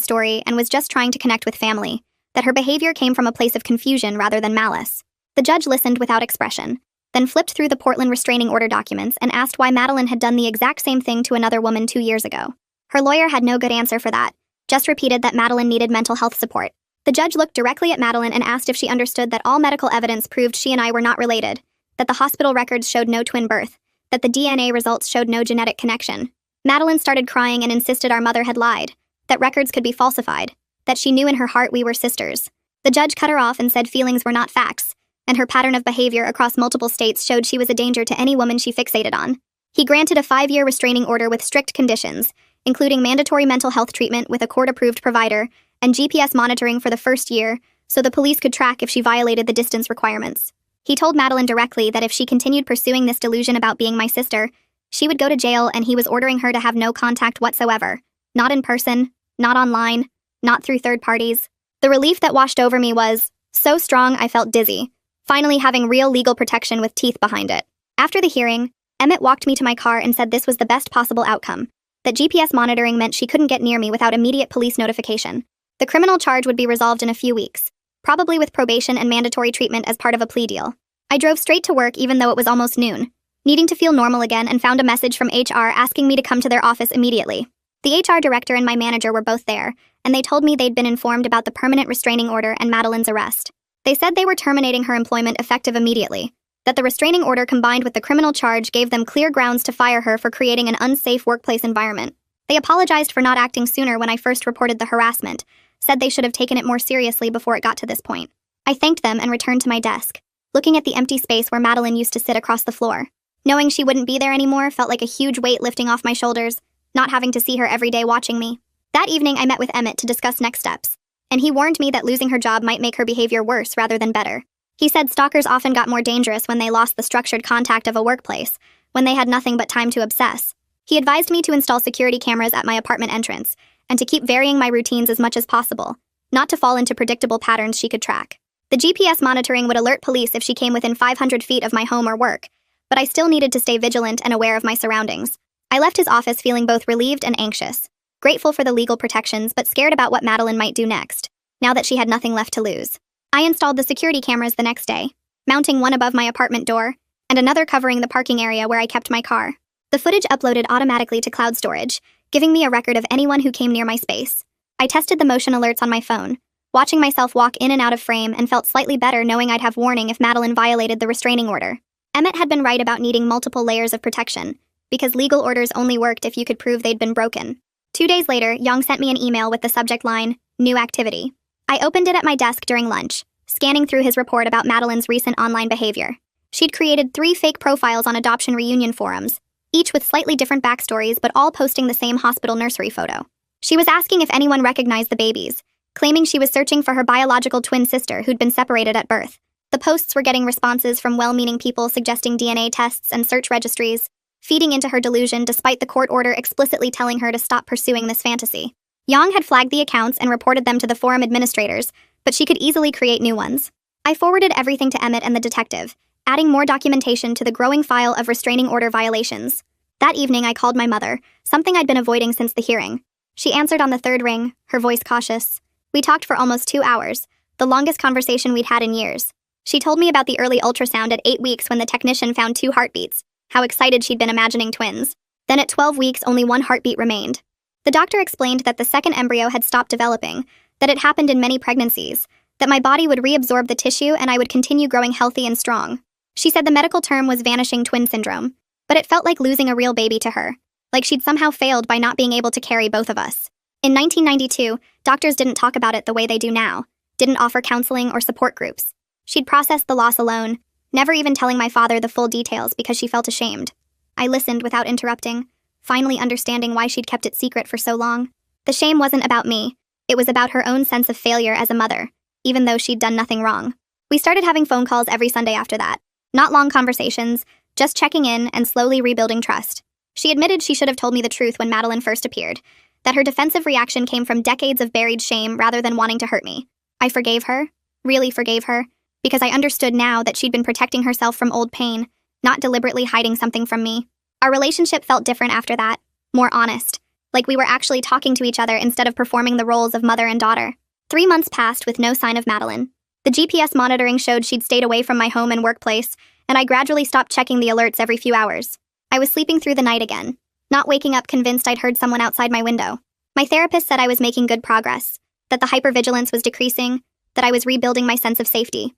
story and was just trying to connect with family, that her behavior came from a place of confusion rather than malice. The judge listened without expression, then flipped through the Portland restraining order documents and asked why Madeline had done the exact same thing to another woman 2 years ago. Her lawyer had no good answer for that, just repeated that Madeline needed mental health support. The judge looked directly at Madeline and asked if she understood that all medical evidence proved she and I were not related, that the hospital records showed no twin birth, that the DNA results showed no genetic connection. Madeline started crying and insisted our mother had lied, that records could be falsified, that she knew in her heart we were sisters. The judge cut her off and said feelings were not facts, and her pattern of behavior across multiple states showed she was a danger to any woman she fixated on. He granted a 5-year restraining order with strict conditions, including mandatory mental health treatment with a court-approved provider and GPS monitoring for the first year so the police could track if she violated the distance requirements. He told Madeline directly that if she continued pursuing this delusion about being my sister, she would go to jail, and he was ordering her to have no contact whatsoever. Not in person, not online, not through third parties. The relief that washed over me was so strong I felt dizzy, finally having real legal protection with teeth behind it. After the hearing, Emmett walked me to my car and said this was the best possible outcome, that GPS monitoring meant she couldn't get near me without immediate police notification. The criminal charge would be resolved in a few weeks, probably with probation and mandatory treatment as part of a plea deal. I drove straight to work even though it was almost noon, needing to feel normal again, and found a message from HR asking me to come to their office immediately. The HR director and my manager were both there, and they told me they'd been informed about the permanent restraining order and Madeline's arrest. They said they were terminating her employment effective immediately, that the restraining order combined with the criminal charge gave them clear grounds to fire her for creating an unsafe workplace environment. They apologized for not acting sooner when I first reported the harassment, said they should have taken it more seriously before it got to this point. I thanked them and returned to my desk, looking at the empty space where Madeline used to sit across the floor. Knowing she wouldn't be there anymore felt like a huge weight lifting off my shoulders, not having to see her every day watching me. That evening, I met with Emmett to discuss next steps, and he warned me that losing her job might make her behavior worse rather than better. He said stalkers often got more dangerous when they lost the structured contact of a workplace, when they had nothing but time to obsess. He advised me to install security cameras at my apartment entrance, and to keep varying my routines as much as possible, not to fall into predictable patterns she could track. The GPS monitoring would alert police if she came within 500 feet of my home or work, but I still needed to stay vigilant and aware of my surroundings. I left his office feeling both relieved and anxious, grateful for the legal protections but scared about what Madeline might do next, now that she had nothing left to lose. I installed the security cameras the next day, mounting one above my apartment door and another covering the parking area where I kept my car. The footage uploaded automatically to cloud storage, giving me a record of anyone who came near my space. I tested the motion alerts on my phone, watching myself walk in and out of frame, and felt slightly better knowing I'd have warning if Madeline violated the restraining order. Emmett had been right about needing multiple layers of protection, because legal orders only worked if you could prove they'd been broken. 2 days later, Young sent me an email with the subject line, "New activity." I opened it at my desk during lunch, scanning through his report about Madeline's recent online behavior. She'd created 3 fake profiles on adoption reunion forums, each with slightly different backstories but all posting the same hospital nursery photo. She was asking if anyone recognized the babies, claiming she was searching for her biological twin sister who'd been separated at birth. The posts were getting responses from well-meaning people suggesting DNA tests and search registries, feeding into her delusion despite the court order explicitly telling her to stop pursuing this fantasy. Yang had flagged the accounts and reported them to the forum administrators, but she could easily create new ones. I forwarded everything to Emmett and the detective, adding more documentation to the growing file of restraining order violations. That evening, I called my mother, something I'd been avoiding since the hearing. She answered on the 3rd ring, her voice cautious. We talked for almost 2 hours, the longest conversation we'd had in years. She told me about the early ultrasound at 8 weeks when the technician found 2 heartbeats, how excited she'd been imagining twins. Then at 12 weeks, only 1 heartbeat remained. The doctor explained that the second embryo had stopped developing, that it happened in many pregnancies, that my body would reabsorb the tissue and I would continue growing healthy and strong. She said the medical term was vanishing twin syndrome, but it felt like losing a real baby to her, like she'd somehow failed by not being able to carry both of us. In 1992, doctors didn't talk about it the way they do now, didn't offer counseling or support groups. She'd processed the loss alone, never even telling my father the full details because she felt ashamed. I listened without interrupting, finally understanding why she'd kept it secret for so long. The shame wasn't about me, it was about her own sense of failure as a mother, even though she'd done nothing wrong. We started having phone calls every Sunday after that. Not long conversations, just checking in and slowly rebuilding trust. She admitted she should have told me the truth when Madeline first appeared, that her defensive reaction came from decades of buried shame rather than wanting to hurt me. I forgave her, really forgave her, because I understood now that she'd been protecting herself from old pain, not deliberately hiding something from me. Our relationship felt different after that, more honest, like we were actually talking to each other instead of performing the roles of mother and daughter. 3 months passed with no sign of Madeline. The GPS monitoring showed she'd stayed away from my home and workplace, and I gradually stopped checking the alerts every few hours. I was sleeping through the night again, not waking up convinced I'd heard someone outside my window. My therapist said I was making good progress, that the hypervigilance was decreasing, that I was rebuilding my sense of safety.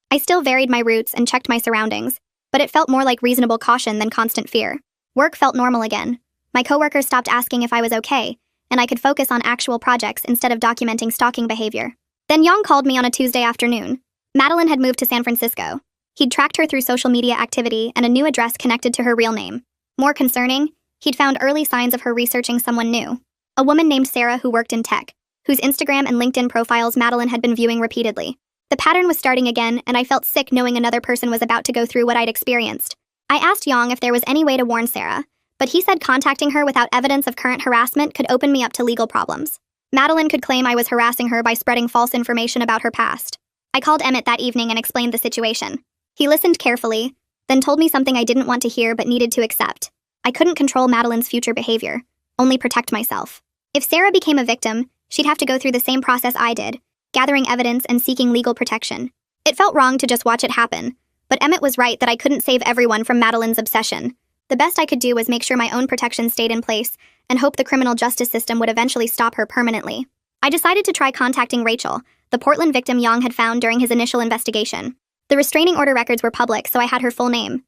I still varied my routes and checked my surroundings, but it felt more like reasonable caution than constant fear. Work felt normal again. My coworkers stopped asking if I was okay, and I could focus on actual projects instead of documenting stalking behavior. Then Yang called me on a Tuesday afternoon. Madeline had moved to San Francisco. He'd tracked her through social media activity and a new address connected to her real name. More concerning, he'd found early signs of her researching someone new. A woman named Sarah who worked in tech, whose Instagram and LinkedIn profiles Madeline had been viewing repeatedly. The pattern was starting again, and I felt sick knowing another person was about to go through what I'd experienced. I asked Yang if there was any way to warn Sarah, but he said contacting her without evidence of current harassment could open me up to legal problems. Madeline could claim I was harassing her by spreading false information about her past. I called Emmett that evening and explained the situation. He listened carefully, then told me something I didn't want to hear but needed to accept. I couldn't control Madeline's future behavior, only protect myself. If Sarah became a victim, she'd have to go through the same process I did, gathering evidence and seeking legal protection. It felt wrong to just watch it happen, but Emmett was right that I couldn't save everyone from Madeline's obsession. The best I could do was make sure my own protection stayed in place and hope the criminal justice system would eventually stop her permanently. I decided to try contacting Rachel, the Portland victim Yang had found during his initial investigation. The restraining order records were public, so I had her full name.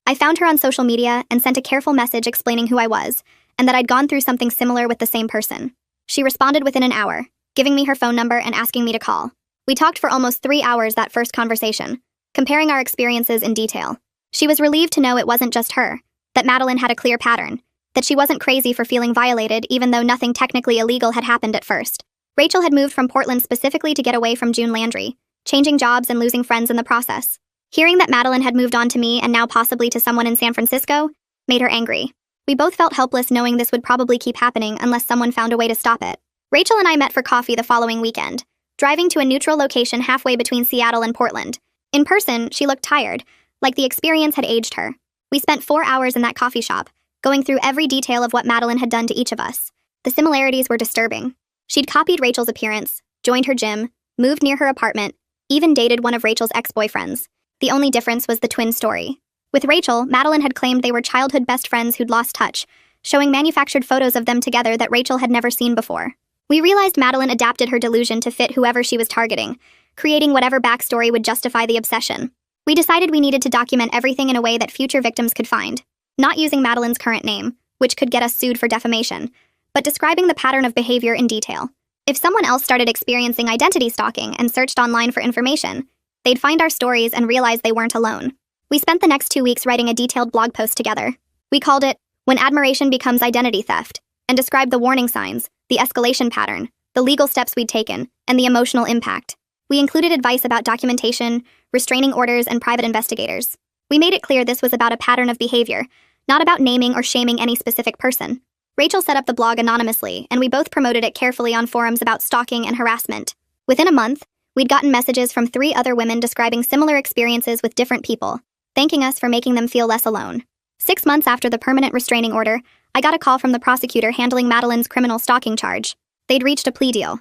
I found her on social media and sent a careful message explaining who I was, and that I'd gone through something similar with the same person. She responded within an hour, giving me her phone number and asking me to call. We talked for almost 3 hours that first conversation, comparing our experiences in detail. She was relieved to know it wasn't just her, that Madeline had a clear pattern, that she wasn't crazy for feeling violated even though nothing technically illegal had happened at first. Rachel had moved from Portland specifically to get away from June Landry, changing jobs and losing friends in the process. Hearing that Madeline had moved on to me and now possibly to someone in San Francisco made her angry. We both felt helpless knowing this would probably keep happening unless someone found a way to stop it. Rachel and I met for coffee the following weekend, driving to a neutral location halfway between Seattle and Portland. In person, she looked tired, like the experience had aged her. We spent 4 hours in that coffee shop, going through every detail of what Madeline had done to each of us. The similarities were disturbing. She'd copied Rachel's appearance, joined her gym, moved near her apartment, even dated one of Rachel's ex-boyfriends. The only difference was the twin story. With Rachel, Madeline had claimed they were childhood best friends who'd lost touch, showing manufactured photos of them together that Rachel had never seen before. We realized Madeline adapted her delusion to fit whoever she was targeting, creating whatever backstory would justify the obsession. We decided we needed to document everything in a way that future victims could find, not using Madeline's current name, which could get us sued for defamation, but describing the pattern of behavior in detail. If someone else started experiencing identity stalking and searched online for information, they'd find our stories and realize they weren't alone. We spent the next 2 weeks writing a detailed blog post together. We called it, "When Admiration Becomes Identity Theft," and described the warning signs, the escalation pattern, the legal steps we'd taken, and the emotional impact. We included advice about documentation, restraining orders, and private investigators. We made it clear this was about a pattern of behavior, not about naming or shaming any specific person. Rachel set up the blog anonymously, and we both promoted it carefully on forums about stalking and harassment. Within a month, we'd gotten messages from 3 other women describing similar experiences with different people, thanking us for making them feel less alone. 6 months after the permanent restraining order, I got a call from the prosecutor handling Madeline's criminal stalking charge. They'd reached a plea deal.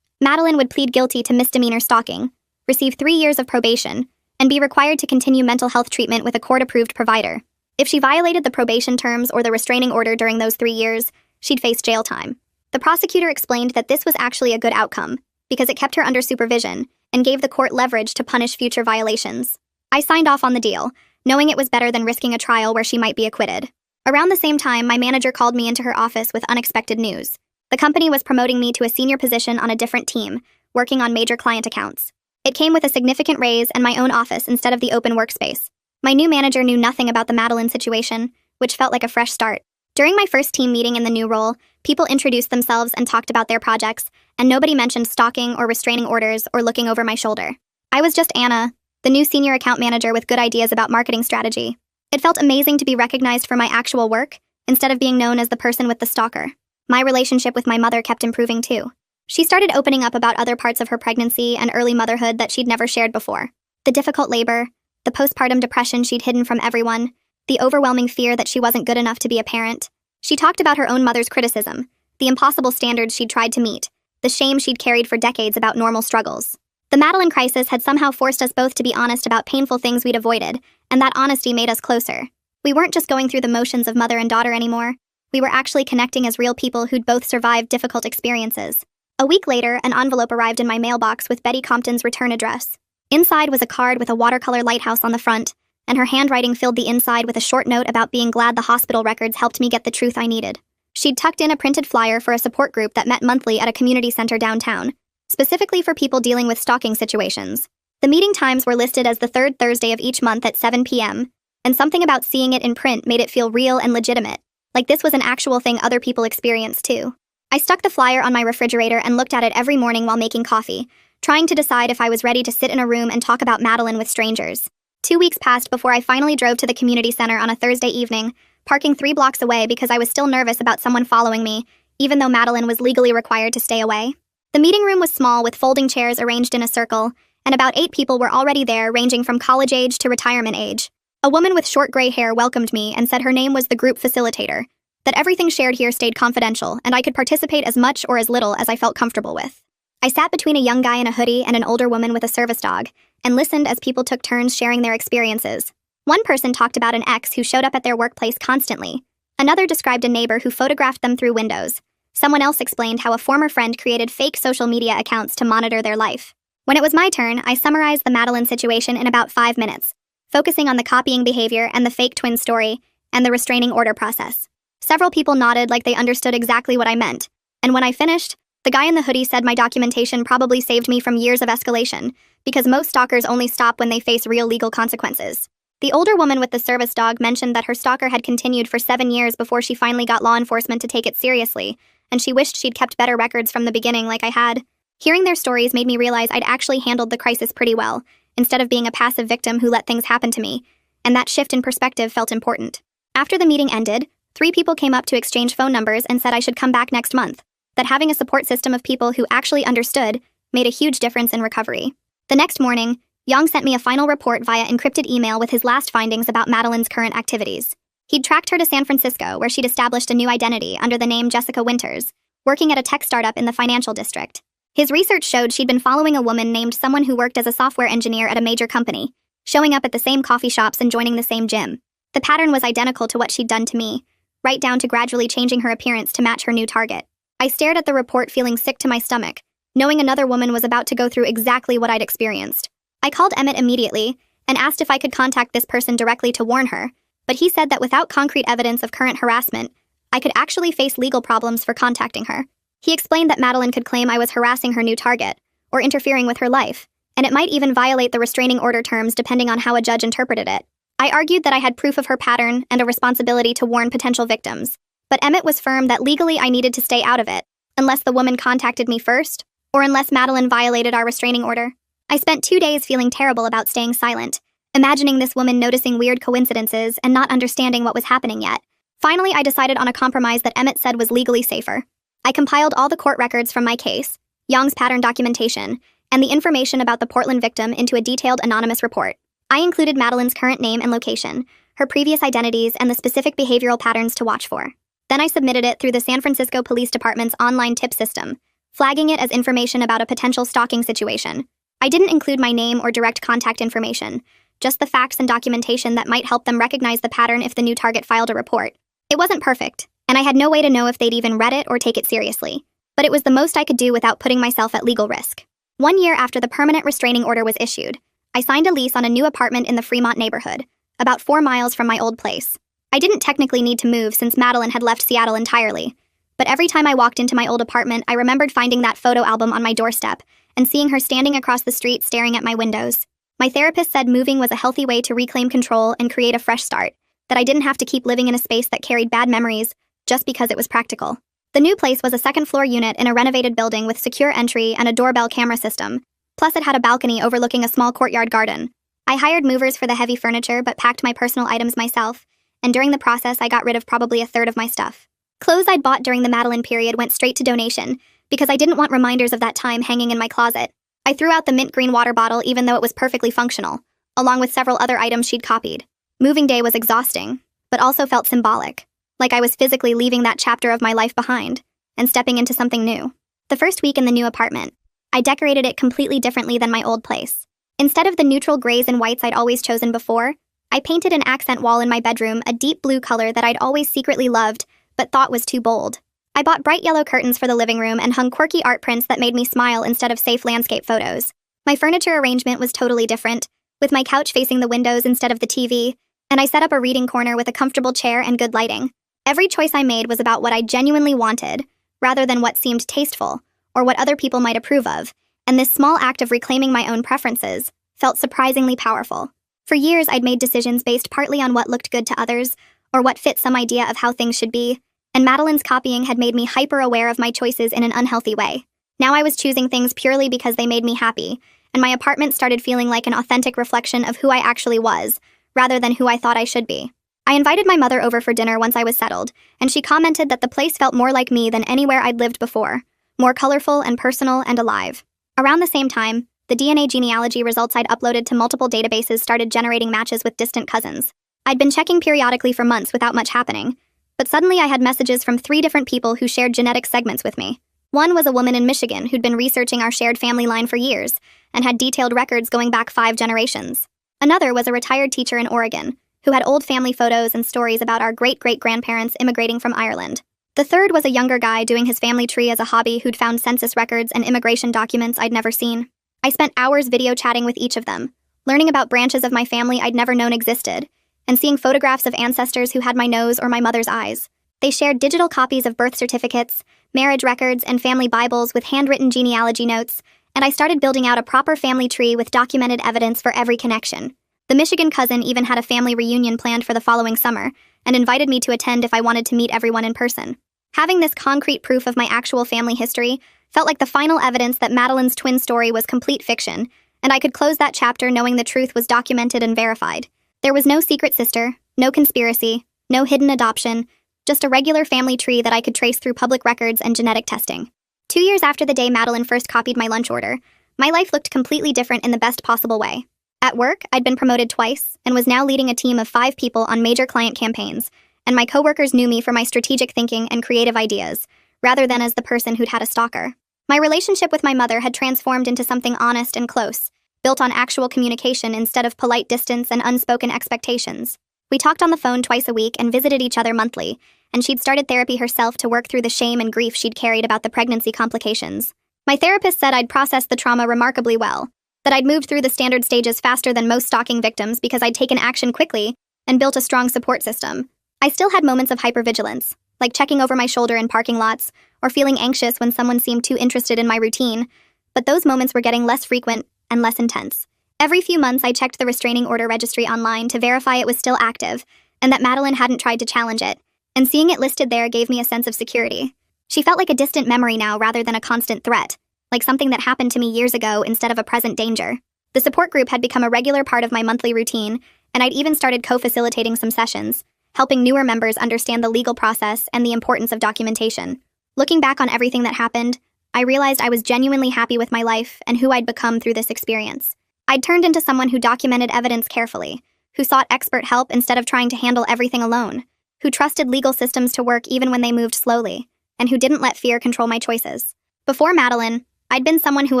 Madeline would plead guilty to misdemeanor stalking, receive 3 years of probation, and be required to continue mental health treatment with a court-approved provider. If she violated the probation terms or the restraining order during those 3 years, she'd face jail time. The prosecutor explained that this was actually a good outcome, because it kept her under supervision and gave the court leverage to punish future violations. I signed off on the deal, knowing it was better than risking a trial where she might be acquitted. Around the same time, my manager called me into her office with unexpected news. The company was promoting me to a senior position on a different team, working on major client accounts. It came with a significant raise and my own office instead of the open workspace. My new manager knew nothing about the Madeline situation, which felt like a fresh start. During my first team meeting in the new role, people introduced themselves and talked about their projects, and nobody mentioned stalking or restraining orders or looking over my shoulder. I was just Anna, the new senior account manager with good ideas about marketing strategy. It felt amazing to be recognized for my actual work, instead of being known as the person with the stalker. My relationship with my mother kept improving too. She started opening up about other parts of her pregnancy and early motherhood that she'd never shared before. The difficult labor, the postpartum depression she'd hidden from everyone, the overwhelming fear that she wasn't good enough to be a parent. She talked about her own mother's criticism, the impossible standards she'd tried to meet, the shame she'd carried for decades about normal struggles. The Madeline crisis had somehow forced us both to be honest about painful things we'd avoided, and that honesty made us closer. We weren't just going through the motions of mother and daughter anymore. We were actually connecting as real people who'd both survived difficult experiences. A week later, an envelope arrived in my mailbox with Betty Compton's return address. Inside was a card with a watercolor lighthouse on the front, and her handwriting filled the inside with a short note about being glad the hospital records helped me get the truth I needed. She'd tucked in a printed flyer for a support group that met monthly at a community center downtown, specifically for people dealing with stalking situations. The meeting times were listed as the 3rd Thursday of each month at 7 p.m., and something about seeing it in print made it feel real and legitimate, like this was an actual thing other people experienced too. I stuck the flyer on my refrigerator and looked at it every morning while making coffee, trying to decide if I was ready to sit in a room and talk about Madeline with strangers. 2 weeks passed before I finally drove to the community center on a Thursday evening, parking 3 blocks away because I was still nervous about someone following me, even though Madeline was legally required to stay away. The meeting room was small with folding chairs arranged in a circle, and about 8 people were already there, ranging from college age to retirement age. A woman with short gray hair welcomed me and said her name was the group facilitator, that everything shared here stayed confidential and I could participate as much or as little as I felt comfortable with. I sat between a young guy in a hoodie and an older woman with a service dog, and listened as people took turns sharing their experiences. One person talked about an ex who showed up at their workplace constantly. Another described a neighbor who photographed them through windows. Someone else explained how a former friend created fake social media accounts to monitor their life. When it was my turn, I summarized the Madeline situation in about 5 minutes, focusing on the copying behavior and the fake twin story, and the restraining order process. Several people nodded like they understood exactly what I meant, and when I finished, the guy in the hoodie said my documentation probably saved me from years of escalation, because most stalkers only stop when they face real legal consequences. The older woman with the service dog mentioned that her stalker had continued for 7 years before she finally got law enforcement to take it seriously, and she wished she'd kept better records from the beginning like I had. Hearing their stories made me realize I'd actually handled the crisis pretty well, instead of being a passive victim who let things happen to me, and that shift in perspective felt important. After the meeting ended, 3 people came up to exchange phone numbers and said I should come back next month, that having a support system of people who actually understood made a huge difference in recovery. The next morning, Yang sent me a final report via encrypted email with his last findings about Madeline's current activities. He'd tracked her to San Francisco, where she'd established a new identity under the name Jessica Winters, working at a tech startup in the financial district. His research showed she'd been following a woman named someone who worked as a software engineer at a major company, showing up at the same coffee shops and joining the same gym. The pattern was identical to what she'd done to me, right down to gradually changing her appearance to match her new target. I stared at the report feeling sick to my stomach, knowing another woman was about to go through exactly what I'd experienced. I called Emmett immediately and asked if I could contact this person directly to warn her, but he said that without concrete evidence of current harassment, I could actually face legal problems for contacting her. He explained that Madeline could claim I was harassing her new target, or interfering with her life, and it might even violate the restraining order terms depending on how a judge interpreted it. I argued that I had proof of her pattern and a responsibility to warn potential victims, but Emmett was firm that legally I needed to stay out of it, unless the woman contacted me first, or unless Madeline violated our restraining order. I spent 2 days feeling terrible about staying silent, imagining this woman noticing weird coincidences and not understanding what was happening yet. Finally, I decided on a compromise that Emmett said was legally safer. I compiled all the court records from my case, Yang's pattern documentation, and the information about the Portland victim into a detailed anonymous report. I included Madeline's current name and location, her previous identities, and the specific behavioral patterns to watch for. Then I submitted it through the San Francisco Police Department's online tip system, flagging it as information about a potential stalking situation. I didn't include my name or direct contact information, just the facts and documentation that might help them recognize the pattern if the new target filed a report. It wasn't perfect, and I had no way to know if they'd even read it or take it seriously, but it was the most I could do without putting myself at legal risk. 1 year after the permanent restraining order was issued, I signed a lease on a new apartment in the Fremont neighborhood, about 4 miles from my old place. I didn't technically need to move since Madeline had left Seattle entirely, but every time I walked into my old apartment, I remembered finding that photo album on my doorstep and seeing her standing across the street staring at my windows. My therapist said moving was a healthy way to reclaim control and create a fresh start, that I didn't have to keep living in a space that carried bad memories just because it was practical. The new place was a second-floor unit in a renovated building with secure entry and a doorbell camera system. Plus, it had a balcony overlooking a small courtyard garden. I hired movers for the heavy furniture but packed my personal items myself, and during the process I got rid of probably a third of my stuff. Clothes I'd bought during the Madeline period went straight to donation, because I didn't want reminders of that time hanging in my closet. I threw out the mint green water bottle even though it was perfectly functional, along with several other items she'd copied. Moving day was exhausting, but also felt symbolic, like I was physically leaving that chapter of my life behind, and stepping into something new. The first week in the new apartment, I decorated it completely differently than my old place. Instead of the neutral grays and whites I'd always chosen before, I painted an accent wall in my bedroom a deep blue color that I'd always secretly loved, but thought was too bold. I bought bright yellow curtains for the living room and hung quirky art prints that made me smile instead of safe landscape photos. My furniture arrangement was totally different, with my couch facing the windows instead of the TV, and I set up a reading corner with a comfortable chair and good lighting. Every choice I made was about what I genuinely wanted, rather than what seemed tasteful, or what other people might approve of, and this small act of reclaiming my own preferences felt surprisingly powerful. For years, I'd made decisions based partly on what looked good to others, or what fit some idea of how things should be, and Madeline's copying had made me hyper-aware of my choices in an unhealthy way. Now I was choosing things purely because they made me happy, and my apartment started feeling like an authentic reflection of who I actually was, rather than who I thought I should be. I invited my mother over for dinner once I was settled, and she commented that the place felt more like me than anywhere I'd lived before, more colorful and personal and alive. Around the same time, the DNA genealogy results I'd uploaded to multiple databases started generating matches with distant cousins. I'd been checking periodically for months without much happening, but suddenly I had messages from 3 different people who shared genetic segments with me. One was a woman in Michigan who'd been researching our shared family line for years and had detailed records going back 5 generations. Another was a retired teacher in Oregon who had old family photos and stories about our great-great-grandparents immigrating from Ireland. The third was a younger guy doing his family tree as a hobby who'd found census records and immigration documents I'd never seen. I spent hours video chatting with each of them, learning about branches of my family I'd never known existed, and seeing photographs of ancestors who had my nose or my mother's eyes. They shared digital copies of birth certificates, marriage records, and family Bibles with handwritten genealogy notes, and I started building out a proper family tree with documented evidence for every connection. The Michigan cousin even had a family reunion planned for the following summer, and invited me to attend if I wanted to meet everyone in person. Having this concrete proof of my actual family history felt like the final evidence that Madeline's twin story was complete fiction, and I could close that chapter knowing the truth was documented and verified. There was no secret sister, no conspiracy, no hidden adoption, just a regular family tree that I could trace through public records and genetic testing. 2 years after the day Madeline first copied my lunch order, my life looked completely different in the best possible way. At work, I'd been promoted twice and was now leading a team of 5 people on major client campaigns, and my coworkers knew me for my strategic thinking and creative ideas, rather than as the person who'd had a stalker. My relationship with my mother had transformed into something honest and close, built on actual communication instead of polite distance and unspoken expectations. We talked on the phone twice a week and visited each other monthly, and she'd started therapy herself to work through the shame and grief she'd carried about the pregnancy complications. My therapist said I'd processed the trauma remarkably well, that I'd moved through the standard stages faster than most stalking victims because I'd taken action quickly and built a strong support system. I still had moments of hypervigilance, like checking over my shoulder in parking lots or feeling anxious when someone seemed too interested in my routine, but those moments were getting less frequent and less intense. Every few months, I checked the restraining order registry online to verify it was still active and that Madeline hadn't tried to challenge it, and seeing it listed there gave me a sense of security. She felt like a distant memory now rather than a constant threat, like something that happened to me years ago instead of a present danger. The support group had become a regular part of my monthly routine, and I'd even started co-facilitating some sessions, helping newer members understand the legal process and the importance of documentation. Looking back on everything that happened, I realized I was genuinely happy with my life and who I'd become through this experience. I'd turned into someone who documented evidence carefully, who sought expert help instead of trying to handle everything alone, who trusted legal systems to work even when they moved slowly, and who didn't let fear control my choices. Before Madeline, I'd been someone who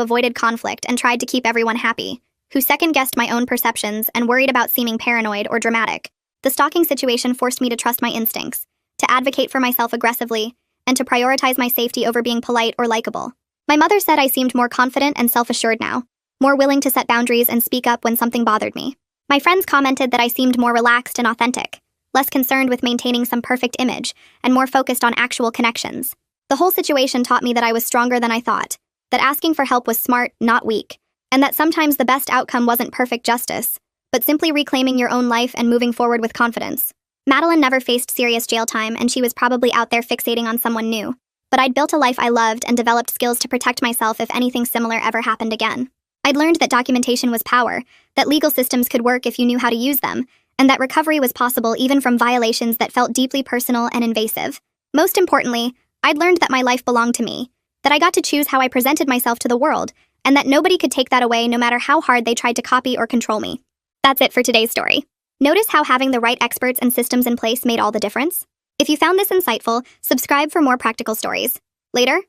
avoided conflict and tried to keep everyone happy, who second-guessed my own perceptions and worried about seeming paranoid or dramatic. The stalking situation forced me to trust my instincts, to advocate for myself aggressively, and to prioritize my safety over being polite or likable. My mother said I seemed more confident and self-assured now, more willing to set boundaries and speak up when something bothered me. My friends commented that I seemed more relaxed and authentic, less concerned with maintaining some perfect image, and more focused on actual connections. The whole situation taught me that I was stronger than I thought, that asking for help was smart, not weak, and that sometimes the best outcome wasn't perfect justice, but simply reclaiming your own life and moving forward with confidence. Madeline never faced serious jail time, and she was probably out there fixating on someone new. But I'd built a life I loved and developed skills to protect myself if anything similar ever happened again. I'd learned that documentation was power, that legal systems could work if you knew how to use them, and that recovery was possible even from violations that felt deeply personal and invasive. Most importantly, I'd learned that my life belonged to me, that I got to choose how I presented myself to the world, and that nobody could take that away no matter how hard they tried to copy or control me. That's it for today's story. Notice how having the right experts and systems in place made all the difference? If you found this insightful, subscribe for more practical stories. Later,